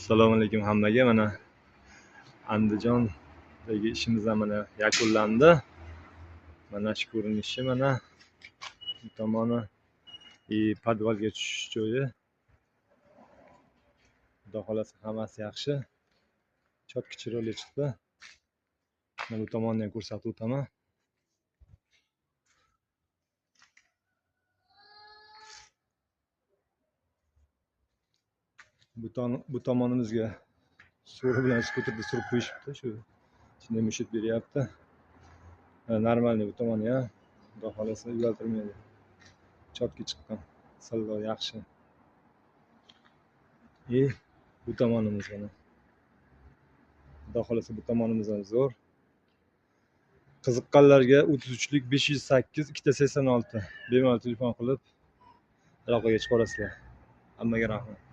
Assalomu alaykum hammaga. Mana Andijondagi ishimiz ham mana yakunlandi. Mana shu ko'rinishi, mana bu tomoni podvalga tushish joyi. Xudo xolasa hammasi yaxshi. Chotki chiroyli chiqdi. Mana bu tomonni ham ko'rsatib o'taman. Bu tomonimizga so'ri bilan skuterda surib qo'yishibdi. Shu ichida mushit beryapti. Normalniy bu tomoni ham Xudo xolasa uyaltirmaydi. Chotki chiqqan. Sillo yaxshi. Bu tomonimiz mana. Xudo xolasa bu tomonimiz ham zo'r. Qiziqqanlarga 33lik 508 286 bemalol telefon qilib aloqaga chiqib olasizlar. Hammaga rahmat.